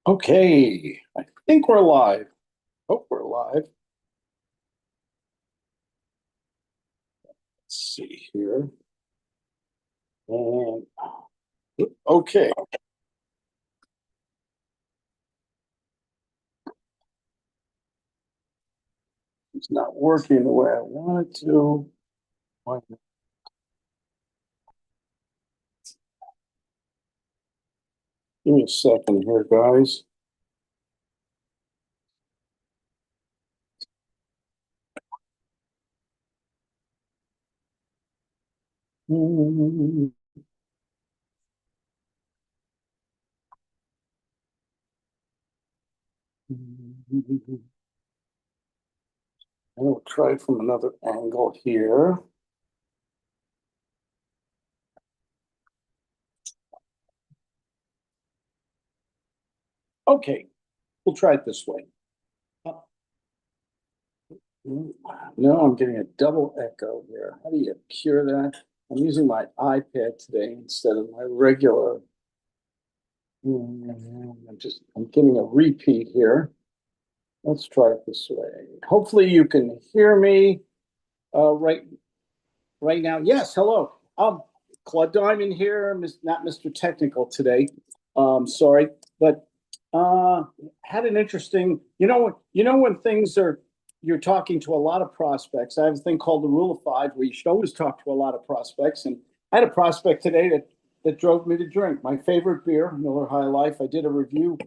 Okay, I think we're live. Hope we're live. Let's see here. And okay, it's not working the way I want it to. Give me a second here, guys. I'll try it from another angle here. Okay, we'll try it this way. No, I'm getting a double echo here. How do you cure that? I'm using my iPad today instead of my regular. I'm getting a repeat here. Let's try it this way. Hopefully you can hear me right now. Yes, hello. Claude Diamond here, not Mr. Technical today. Sorry, but had an interesting. When things are you're talking to a lot of prospects. I have a thing called the Rule of Five, where you should always talk to a lot of prospects. And I had a prospect today that drove me to drink my favorite beer, Miller High Life. I did a review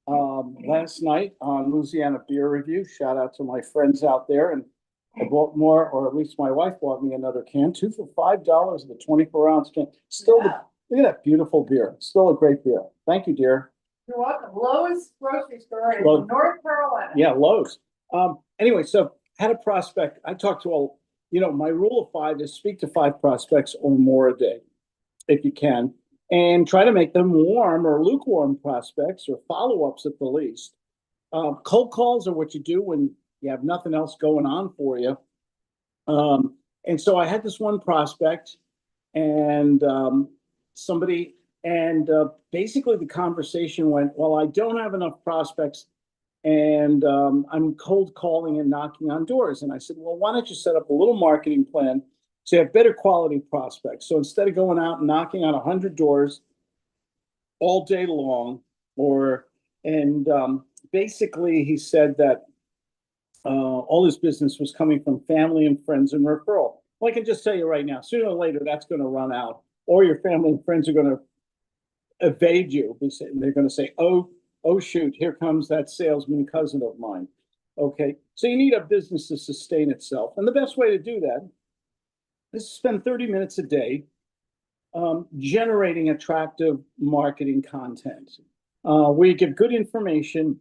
last night on Louisiana Beer Review. Shout out to my friends out there. And I bought more, or at least my wife bought me another can, two for $5, the 24-ounce can. Still, look at that beautiful beer. Still a great beer. Thank you, dear. You're welcome. Lowe's grocery store in Well, North Carolina. Yeah, Lowe's. Anyway, so had a prospect. I talked to my rule of five is speak to 5 prospects or more a day, if you can, and try to make them warm or lukewarm prospects or follow-ups at the least. Cold calls are what you do when you have nothing else going on for you. And so I had this one prospect and somebody, and basically the conversation went, well, I don't have enough prospects and I'm cold calling and knocking on doors. And I said, well, why don't you set up a little marketing plan so you have better quality prospects? So instead of going out and knocking on 100 doors all day long, basically he said that all his business was coming from family and friends and referral. Well, I can just tell you right now, sooner or later, that's going to run out, or your family and friends are going to evade you. They're going to say, oh, shoot, here comes that salesman cousin of mine. Okay, so you need a business to sustain itself. And the best way to do that is to spend 30 minutes a day generating attractive marketing content where you give good information,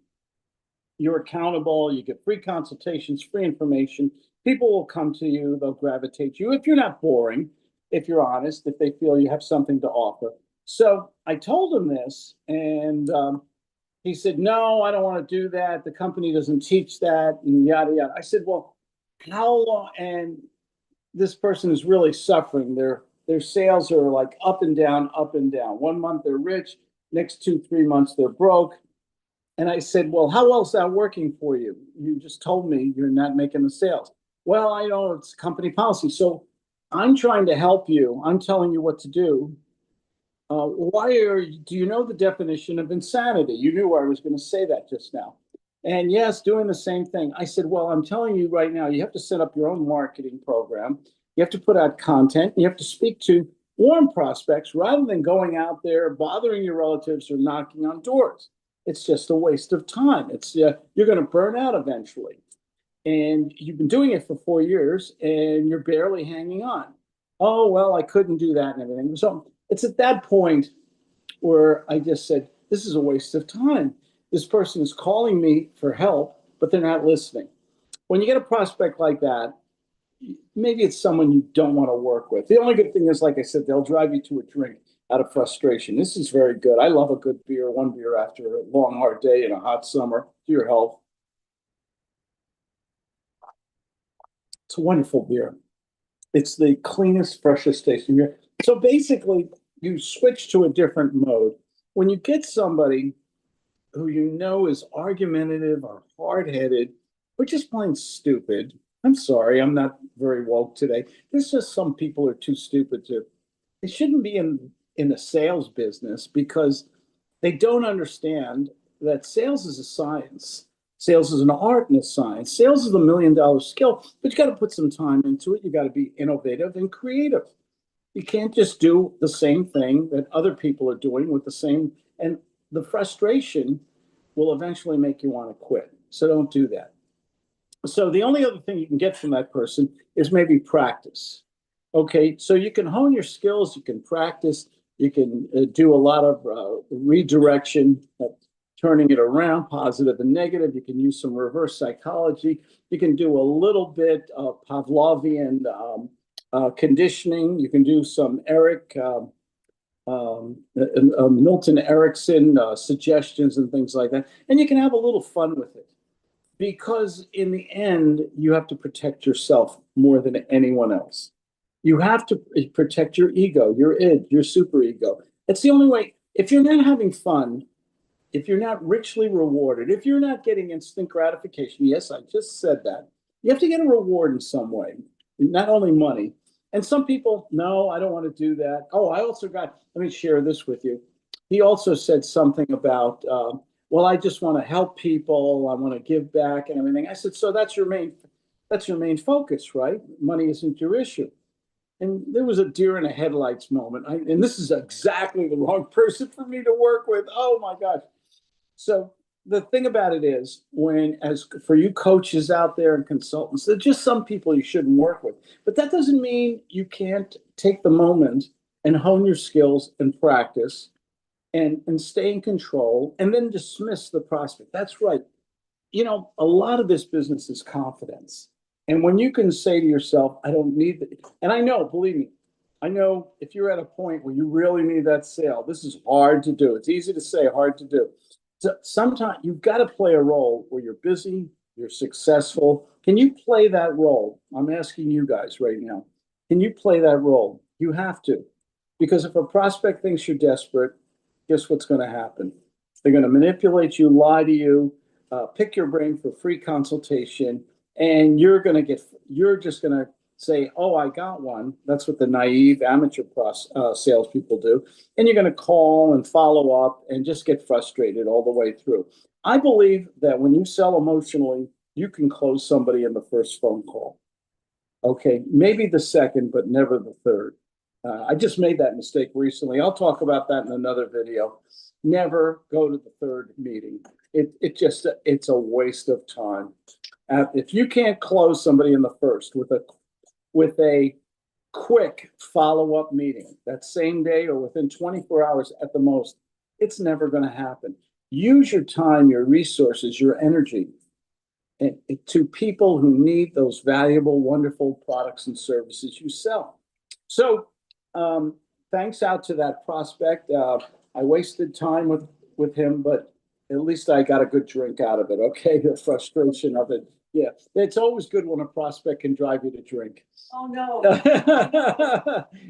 you're accountable, you get free consultations, free information. People will come to you, they'll gravitate to you. If you're not boring, if you're honest, if they feel you have something to offer. So I told him this, and he said, no, I don't want to do that. The company doesn't teach that, and yada, yada. I said, well, how long? And this person is really suffering. Their sales are like up and down, up and down. 1 month they're rich, next 2, 3 months they're broke. And I said, well, how well is that working for you? You just told me you're not making the sales. Well, I know it's company policy. So I'm trying to help you. I'm telling you what to do. Do you know the definition of insanity? You knew I was going to say that just now. And yes, doing the same thing. I said, well, I'm telling you right now, you have to set up your own marketing program. You have to put out content. You have to speak to warm prospects rather than going out there, bothering your relatives or knocking on doors. It's just a waste of time. You're going to burn out eventually. And you've been doing it for 4 years and you're barely hanging on. Oh, well, I couldn't do that and everything. So it's at that point where I just said, this is a waste of time. This person is calling me for help, but they're not listening. When you get a prospect like that, maybe it's someone you don't want to work with. The only good thing is, like I said, they'll drive you to a drink out of frustration. This is very good. I love a good beer, one beer after a long, hard day in a hot summer to your health. It's a wonderful beer. It's the cleanest, freshest tasting beer. So basically, you switch to a different mode. When you get somebody who you know is argumentative or hard-headed or just plain stupid. I'm sorry, I'm not very woke today. There's just some people are too stupid to. They shouldn't be in the sales business because they don't understand that sales is a science. Sales is an art and a science. Sales is $1 million skill, but you got to put some time into it. You got to be innovative and creative. You can't just do the same thing that other people are doing with the same, and the frustration will eventually make you want to quit. So don't do that. So the only other thing you can get from that person is maybe practice. Okay, so you can hone your skills, you can practice, you can do a lot of redirection, turning it around, positive and negative. You can use some reverse psychology. You can do a little bit of Pavlovian conditioning. You can do some Milton Erickson suggestions and things like that. And you can have a little fun with it because in the end, you have to protect yourself more than anyone else. You have to protect your ego, your id, your superego. It's the only way. If you're not having fun, if you're not richly rewarded, if you're not getting instant gratification, yes, I just said that. You have to get a reward in some way, not only money. And some people, no, I don't want to do that. Oh, I also got, let me share this with you. He also said something about, well, I just want to help people. I want to give back and everything. I said, so that's your main focus, right? Money isn't your issue. And there was a deer in the headlights moment. And this is exactly the wrong person for me to work with. Oh my gosh. So the thing about it is, as for you coaches out there and consultants, there's just some people you shouldn't work with. But that doesn't mean you can't take the moment and hone your skills and practice and stay in control and then dismiss the prospect. That's right. A lot of this business is confidence. And when you can say to yourself, I don't need it. And I know, believe me, I know if you're at a point where you really need that sale, this is hard to do. It's easy to say, hard to do. So sometimes you've got to play a role where you're busy, you're successful. Can you play that role? I'm asking you guys right now. Can you play that role? You have to. Because if a prospect thinks you're desperate, guess what's going to happen? They're going to manipulate you, lie to you, pick your brain for free consultation, and you're just going to say, oh, I got one. That's what the naive amateur salespeople do. And you're going to call and follow up and just get frustrated all the way through. I believe that when you sell emotionally, you can close somebody in the first phone call. Okay, maybe the second, but never the third. I just made that mistake recently. I'll talk about that in another video. Never go to the third meeting. It's a waste of time. If you can't close somebody in the first with a quick follow-up meeting that same day or within 24 hours at the most, it's never going to happen. Use your time, your resources, your energy to people who need those valuable, wonderful products and services you sell. So thanks out to that prospect. I wasted time with him, but at least I got a good drink out of it. Okay, the frustration of it. Yeah, it's always good when a prospect can drive you to drink. Oh, no.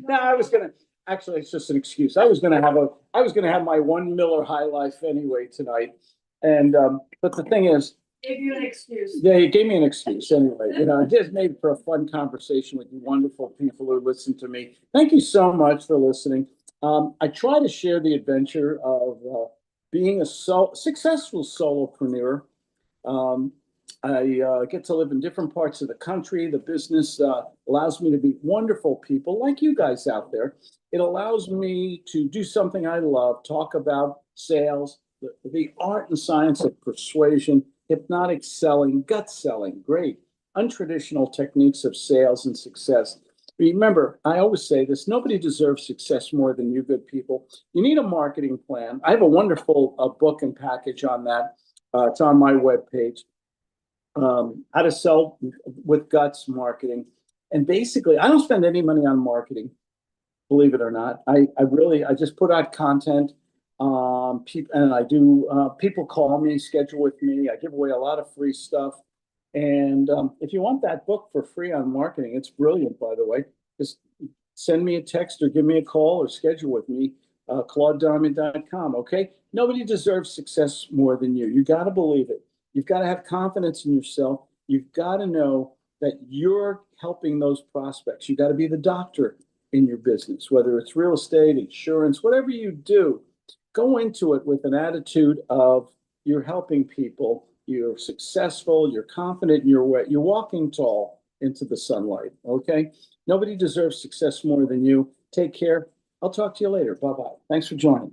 No, I was gonna actually. It's just an excuse. I was gonna have my one Miller High Life anyway tonight, and but the thing is, Give you an excuse. yeah, you gave me an excuse anyway. I just made for a fun conversation with you wonderful people who listen to me. Thank you so much for listening. I try to share the adventure of being a successful solopreneur. I get to live in different parts of the country. The business allows me to meet wonderful people like you guys out there. It allows me to do something I love, talk about sales, the art and science of persuasion, hypnotic selling, gut selling, great, untraditional techniques of sales and success. Remember, I always say this, nobody deserves success more than you good people. You need a marketing plan. I have a wonderful book and package on that. It's on my webpage. How to sell with guts marketing. And basically, I don't spend any money on marketing, believe it or not. I just put out content. And I do, people call me, schedule with me. I give away a lot of free stuff. And if you want that book for free on marketing, it's brilliant, by the way. Just send me a text or give me a call or schedule with me. ClaudeDiamond.com, okay? Nobody deserves success more than you. You got to believe it. You've got to have confidence in yourself. You've got to know that you're helping those prospects. You got to be the doctor in your business, whether it's real estate, insurance, whatever you do. Go into it with an attitude of you're helping people, you're successful, you're confident in your way, you're walking tall into the sunlight, okay? Nobody deserves success more than you. Take care. I'll talk to you later. Bye-bye. Thanks for joining.